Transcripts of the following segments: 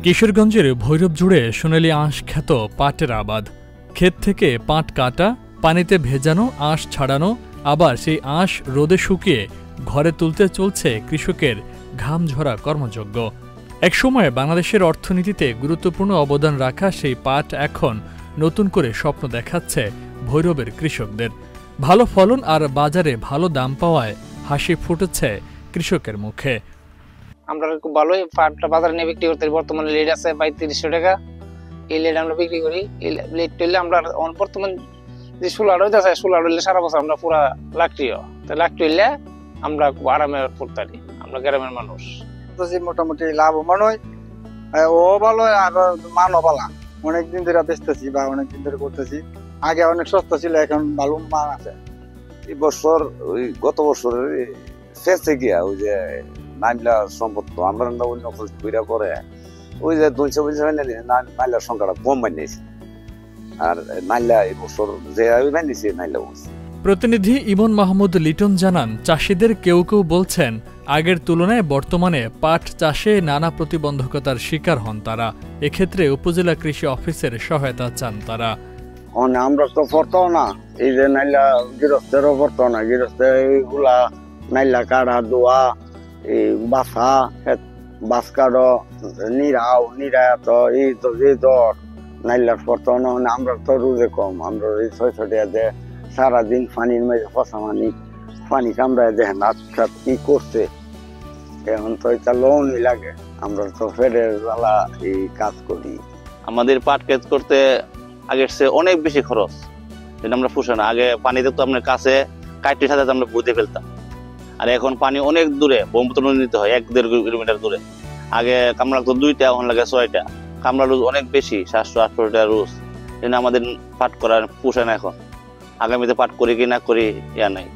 কিশোরগঞ্জের ভৈরব জুড়ে সোনালী আঁশ খ্যাত পাটের আবাদ। ক্ষেত থেকে পাট কাটা, পানিতে ভেজানো, আঁশ ছাড়ানো, আবার সেই আঁশ রোদে শুকিয়ে ঘরে তুলতে চলছে কৃষকের ঘাম ঝরা কর্মযজ্ঞ। একসময় বাংলাদেশের অর্থনীতিতে গুরুত্বপূর্ণ অবদান রাখা সেই পাট এখন নতুন করে স্বপ্ন দেখাচ্ছে ভৈরবের কৃষকদের। ভালো ফলন আর বাজারে ভালো দাম পাওয়ায় হাসি ফুটেছে কৃষকের মুখে। আমরা খুব ভালোই পাটটা বাজারে নিয়ে বিক্রি করতে, বর্তমানে লেট আছে ৩৫০০ টাকা। এই লেট আমরা বিক্রি করি। এই লেট হইলে আমরা বর্তমান যে সোলার হইতেছে, সোলার হইলে সারা বছর আমরা পুরা লাকড়িও লাকড়ি হইলে আমরা খুব আরামে পড়তে পারি। আমরা গ্রামের মানুষ মোটামুটি লাভবান হয়, ও ভালো আর মানও ভালো। অনেকদিন ধরে বেচতেছি বা অনেকদিন ধরে করতেছি। আগে অনেক সস্তা ছিল, এখন ভালো মান আছে। এই বছর ওই গত বছরের শেষে গিয়া ওই যে নাইলা সম্পদ আমরা অন্য কইরা করে ওই যে 200 নাইলার সংখ্যাটা কম বানিয়েছে, আর নাইলা এই বছর যে বানিয়েছে নাইলা বলছে। প্রতিনিধি ইমন মাহমুদ লিটন জানান, চাষিদের কেউ কেউ বলছেন আগের তুলনায় বর্তমানে পাট চাষে নানা প্রতিবন্ধকতার শিকার হন তারা। এক্ষেত্রে উপজেলা কৃষি অফিসের সহায়তা চান তারা। আমরা তো পড়তাম না, এই যে নাইলা গৃহস্থেরও পড়তাম না, গৃহস্থের এইগুলা নাইলা কাড়া দোয়া, এই বাসা বাস কাড়ো নিরাও তো এই তো যে দর নাইলার পড়তাম না। আমরা তো রুজে কম, আমরা এই 600 টাকা দিয়ে সারাদিন পানির মেঝে ফসা পানি কামড়ায় দেখেন হাত কি করছে। এখন তো এটা লোনই লাগে, আমরা তো ফেরের জ্বালা এই কাজ করি। আমাদের পাট কাজ করতে আগের চেয়ে অনেক বেশি খরচ, যেটা আমরা পুষে না। আগে পানিতে তো আপনার কাছে কাটির সাথে আমরা বুঝে ফেলতাম, আর এখন পানি অনেক দূরে ব্রহ্মপুত্র নিতে হয় 1-1.5 কিলোমিটার দূরে। আগে কামড়া লাগতো 2টা, এখন লাগে 6টা। কামড়া রোজ অনেক বেশি, 700-800 টাকা রোজ। যেন আমাদের পাট করার পুষে না। এখন আগামীতে পাট করি কি না করি নাই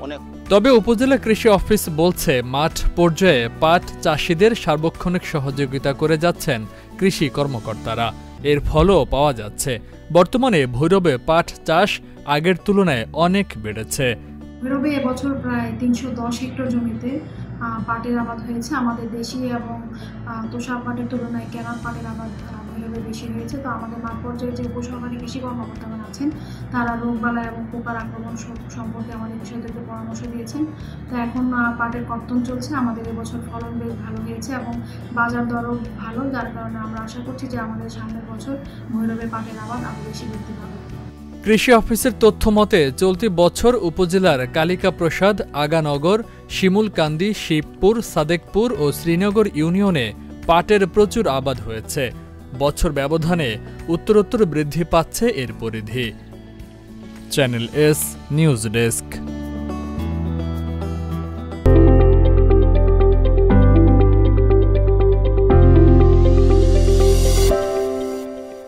অনেক। তবে উপজেলা কৃষি অফিস বলছে, মাঠ পর্যায়ে পাট চাষিদের সার্বক্ষণিক সহযোগিতা করে যাচ্ছেন কৃষি কর্মকর্তারা। এর ফলও পাওয়া যাচ্ছে। বর্তমানে ভৈরবে পাট চাষ আগের তুলনায় অনেক বেড়েছে। ভৈরবে এবছর প্রায় 310 হেক্টর জমিতে পাটের আবাদ হয়েছে। আমাদের দেশি এবং তোষা পাটের তুলনায় কেনার পাটের আবাদ ভৈরবে বেশি হয়েছে। তো আমাদের মাঠ পর্যায়ে যে উপসহকারী কৃষি কর্মকর্তাগণ আছেন, তারা রোগবালাই এবং পোকার আক্রমণ সম্পর্কে আমাদের কৃষকদেরকে পরামর্শ দিয়েছেন। তো এখন পাটের কর্তন চলছে। আমাদের এবছর ফলন বেশ ভালো হয়েছে এবং বাজার দরও ভালো, যার কারণে আমরা আশা করছি যে আমাদের সামনের বছর ভৈরবে পাটের আবাদ আরও বেশি বৃদ্ধি পাবে। কৃষি অফিসের তথ্য মতে চলতি বছর উপজেলার কালিকাপ্রসাদ, আগানগর, শিমুলকান্দি, শিবপুর, সাদেকপুর ও শ্রীনগর ইউনিয়নে পাটের প্রচুর আবাদ হয়েছে। বছর ব্যবধানে উত্তরোত্তর বৃদ্ধি পাচ্ছে এর পরিধি। Channel S news desk.